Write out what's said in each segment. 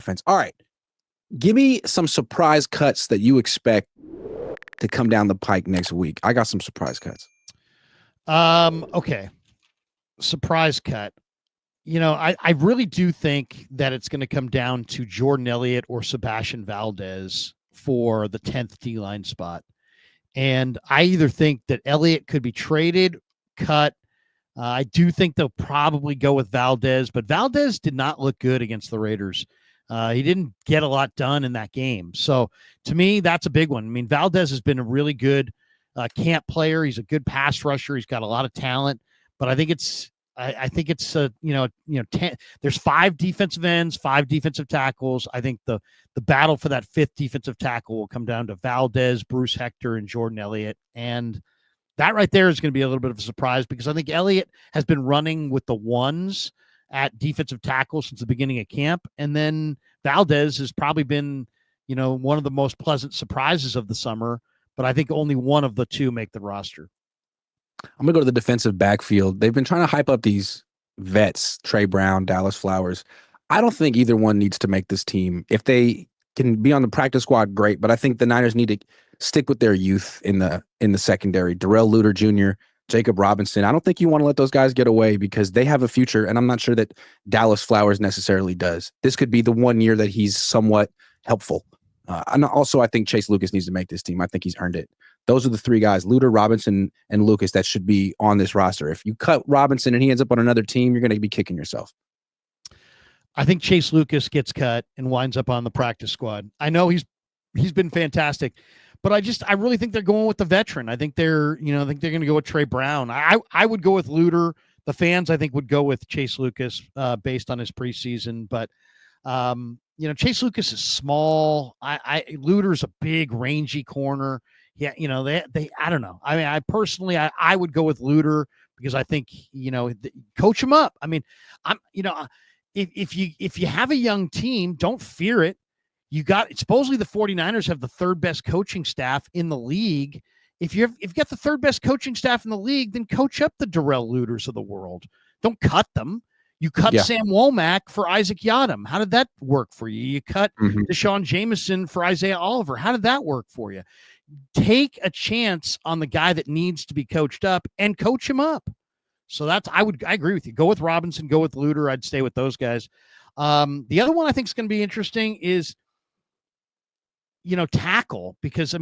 offense. All right. Give me some surprise cuts that you expect to come down the pike next week. I got some surprise cuts. Okay. Surprise cut. I really do think that it's going to come down to Jordan Elliott or Sebastian Valdez for the 10th D-line spot. And I either think that Elliott could be traded, cut. I do think they'll probably go with Valdez, but Valdez did not look good against the Raiders. He didn't get a lot done in that game. So to me, that's a big one. I mean, Valdez has been a really good camp player. He's a good pass rusher. He's got a lot of talent, but I think it's 10, there's 5 defensive ends, 5 defensive tackles. I think the battle for that 5th defensive tackle will come down to Valdez, Bruce Hector, and Jordan Elliott. And that right there is going to be a little bit of a surprise because I think Elliott has been running with the ones at defensive tackle since the beginning of camp. And then Valdez has probably been, one of the most pleasant surprises of the summer, but I think only one of the 2 make the roster. I'm going to go to the defensive backfield. They've been trying to hype up these vets, Trey Brown, Dallas Flowers. I don't think either one needs to make this team. If they can be on the practice squad, great. But I think the Niners need to stick with their youth in the secondary. Darrell Luter Jr., Jacob Robinson. I don't think you want to let those guys get away because they have a future, and I'm not sure that Dallas Flowers necessarily does. This could be the one year that he's somewhat helpful. And also, I think Chase Lucas needs to make this team. I think he's earned it. Those are the 3 guys, Luter, Robinson, and Lucas, that should be on this roster. If you cut Robinson and he ends up on another team, you're going to be kicking yourself. I think Chase Lucas gets cut and winds up on the practice squad. I know he's been fantastic, but I really think they're going with the veteran. I think they're going to go with Trey Brown. I would go with Luter. The fans, I think, would go with Chase Lucas based on his preseason, but Chase Lucas is small. Luter's a big, rangy corner. Yeah, they I don't know. I mean, I personally, I would go with Luter because I think, coach him up. I mean, if you have a young team, don't fear it. Supposedly the 49ers have the 3rd best coaching staff in the league. If you've got the 3rd best coaching staff in the league, then coach up the Darrell Luters of the world. Don't cut them. You cut Sam Womack for Isaac Yiadom. How did that work for you? You cut Deshaun Jameson for Isaiah Oliver. How did that work for you? Take a chance on the guy that needs to be coached up and coach him up. So I agree with you. Go with Robinson, go with Luter. I'd stay with those guys. The other one I think is going to be interesting is, tackle, because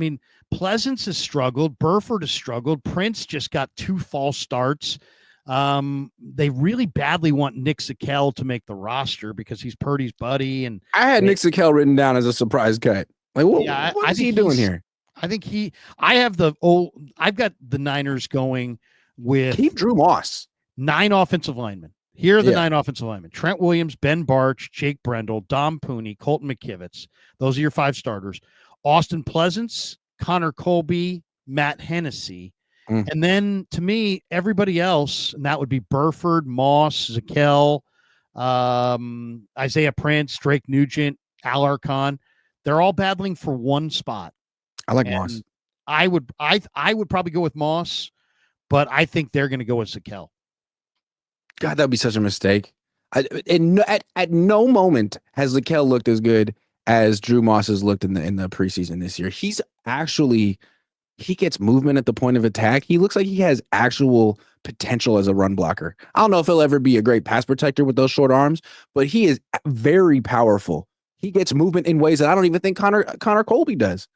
Pleasance has struggled. Burford has struggled. Prince just got 2 false starts. They really badly want Nick Zakelj to make the roster because he's Purdy's buddy. And I had Nick Zakelj written down as a surprise cut. Like, what is he doing here? I've got the Niners going with keep Drew Moss. 9 offensive linemen. Here are the 9 offensive linemen: Trent Williams, Ben Barch, Jake Brendel, Dom Pooney, Colton McKivitz. Those are your 5 starters. Austin Pleasance, Connor Colby, Matt Hennessy. And then to me, everybody else, and that would be Burford, Moss, Zakelj, Isaiah Prince, Drake Nugent, Alarcon. They're all battling for one spot. I like Moss. I would probably go with Moss, but I think they're going to go with Zakelj. God, that would be such a mistake. At no moment has Zakelj looked as good as Drew Moss has looked in the preseason this year. He gets movement at the point of attack. He looks like he has actual potential as a run blocker. I don't know if he'll ever be a great pass protector with those short arms, but he is very powerful. He gets movement in ways that I don't even think Connor Colby does.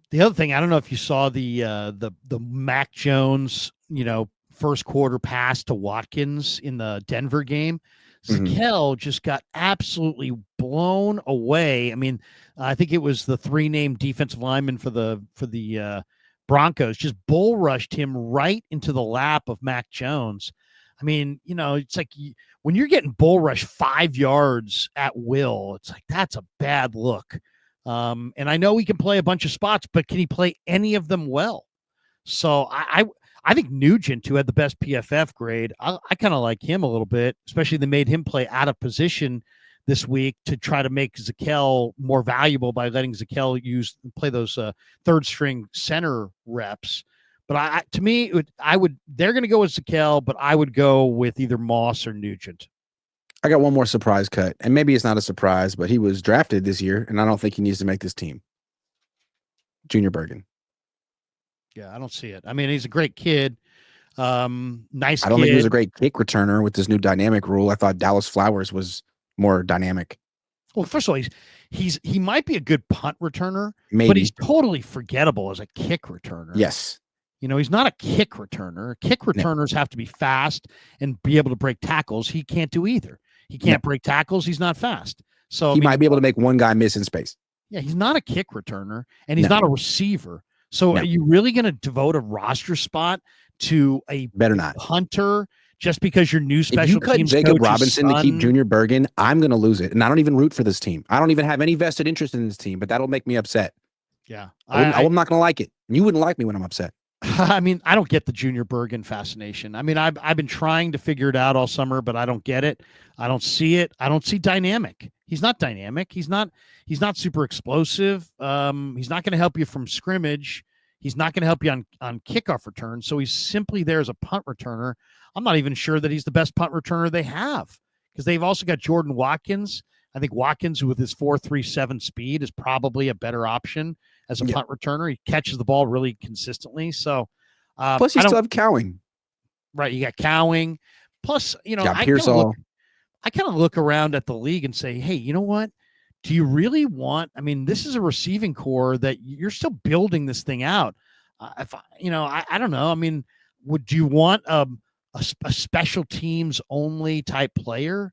The other thing, I don't know if you saw the Mac Jones, first quarter pass to Watkins in the Denver game. Zakelj just got absolutely blown away. I mean, I think it was the 3 named defensive linemen for the Broncos just bull rushed him right into the lap of Mac Jones. I mean, it's like when you're getting bull rushed 5 yards at will, it's like that's a bad look. And I know he can play a bunch of spots, but can he play any of them well? So I think Nugent, who had the best PFF grade, I kind of like him a little bit, especially they made him play out of position this week to try to make Zakelj more valuable by letting Zakelj play those 3rd string center reps. But they're going to go with Zakelj, but I would go with either Moss or Nugent. I got one more surprise cut, and maybe it's not a surprise, but he was drafted this year, and I don't think he needs to make this team. Junior Bergen. Yeah, I don't see it. I mean, he's a great kid. Nice I don't think he was a kid. great kick returner with this new dynamic rule. I thought Dallas Flowers was more dynamic. Well, first of all, he might be a good punt returner, but he's Maybe. totally forgettable as a kick returner. Yes. You know, he's not a kick returner. Kick No. returners have to be fast and be able to break tackles. He can't do either. He can't break tackles. He's not fast. So he might be able to make one guy miss in space. Yeah, he's not a kick returner, and he's not a receiver. So are you really going to devote a roster spot to a better not punter just because your new special if you cut teams Jacob coach's Robinson son? to keep Junior Bergen, I'm going to lose it. And I don't even root for this team. I don't even have any vested interest in this team, but that'll make me upset. Yeah. I'm not going to like it. You wouldn't like me when I'm upset. I mean, I don't get the Junior Bergen fascination. I mean, I've been trying to figure it out all summer, but I don't get it. I don't see it. I don't see dynamic. He's not dynamic. He's not super explosive. He's not going to help you from scrimmage. He's not going to help you on kickoff returns. So he's simply there as a punt returner. I'm not even sure that he's the best punt returner they have, because they've also got Jordan Watkins. I think Watkins, with his 4.37 speed, is probably a better option as a punt returner. He catches the ball really consistently. So, plus, you still have Cowing. Right, you got Cowing. Plus, you know, I kind of look around at the league and say, hey, you know what? Do you really want? I mean, this is a receiving core that you're still building this thing out. I don't know. I mean, would you want a special teams only type player?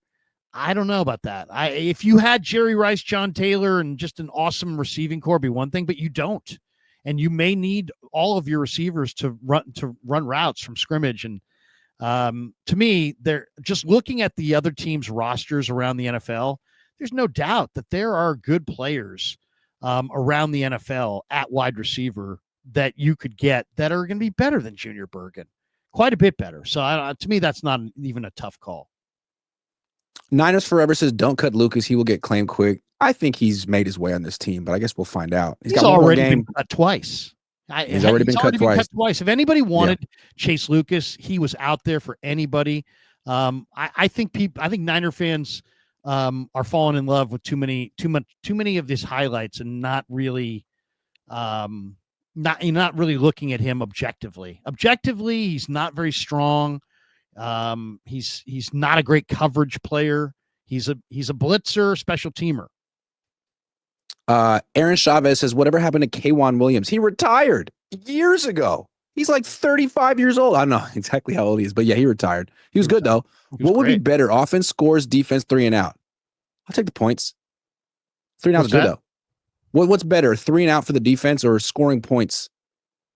I don't know about that. If you had Jerry Rice, John Taylor, and just an awesome receiving core, be one thing, but you don't, and you may need all of your receivers to run routes from scrimmage. And to me, they're just looking at the other teams' rosters around the NFL. There's no doubt that there are good players around the NFL at wide receiver that you could get that are going to be better than Junior Bergen, quite a bit better. So to me, that's not even a tough call. Niners Forever says, don't cut Lucas. He will get claimed quick. I think he's made his way on this team, but I guess we'll find out. He's got already been cut twice. He's already been cut twice. If anybody wanted Chase Lucas, he was out there for anybody. I think Niner fans are falling in love with too many of these highlights and not really looking at him objectively. Objectively, he's not very strong. He's not a great coverage player. He's a blitzer, special teamer. Aaron Chavez says, whatever happened to K'Wan Williams? He retired years ago. He's like 35 years old. I don't know exactly how old he is, but yeah, he retired. He was good though. What would be better? Offense, scores, defense, 3 and out. I'll take the points. 3 and out is good though. What's better, 3 and out for the defense or scoring points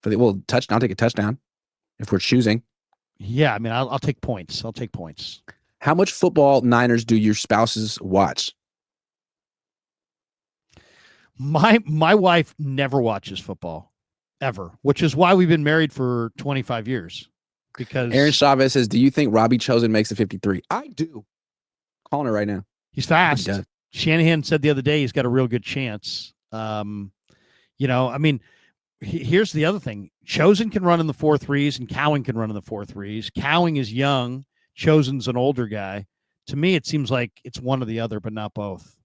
for the touchdown? I'll take a touchdown if we're choosing. Yeah, I mean, I'll take points. I'll take points. How much football, Niners, do your spouses watch? My wife never watches football, ever, which is why we've been married for 25 years. Because Aaron Chavez says, do you think Robbie Chosen makes the 53? I do. Calling it right now. He's fast. Shanahan said the other day he's got a real good chance. I mean, here's the other thing. Chosen can run in the 4.3s and Cowing can run in the 4.3s. Cowing is young. Chosen's an older guy. To me, it seems like it's one or the other, but not both.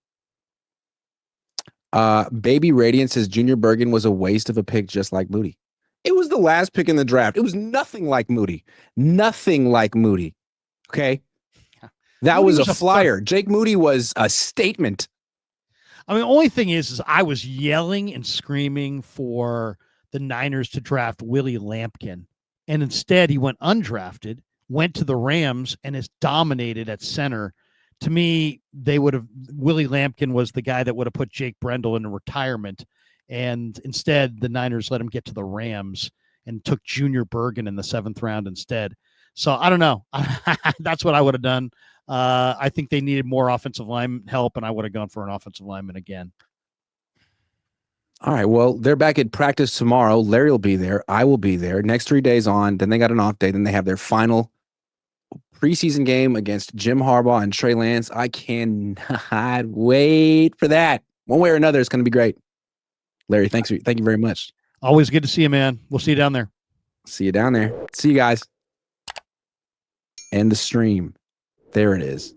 Baby Radiant says Junior Bergen was a waste of a pick, just like Moody. It was the last pick in the draft. It was nothing like Moody. Nothing like Moody. Okay. That Moody was a flyer. Jake Moody was a statement. I mean, the only thing is I was yelling and screaming for the Niners to draft Willie Lampkin. And instead he went undrafted, went to the Rams, and is dominated at center. To me, Willie Lampkin was the guy that would have put Jake Brendel into retirement. And instead, the Niners let him get to the Rams and took Junior Bergen in the 7th round instead. So I don't know. That's what I would have done. I think they needed more offensive line help, and I would have gone for an offensive lineman again. All right. Well, they're back at practice tomorrow. Larry will be there. I will be there. Next 3 days on. Then they got an off day. Then they have their final preseason game against Jim Harbaugh and Trey Lance. I cannot wait for that. One way or another, it's going to be great. Larry, thank you very much. Always good to see you, man. We'll see you down there. See you down there. See you guys. End the stream. There it is.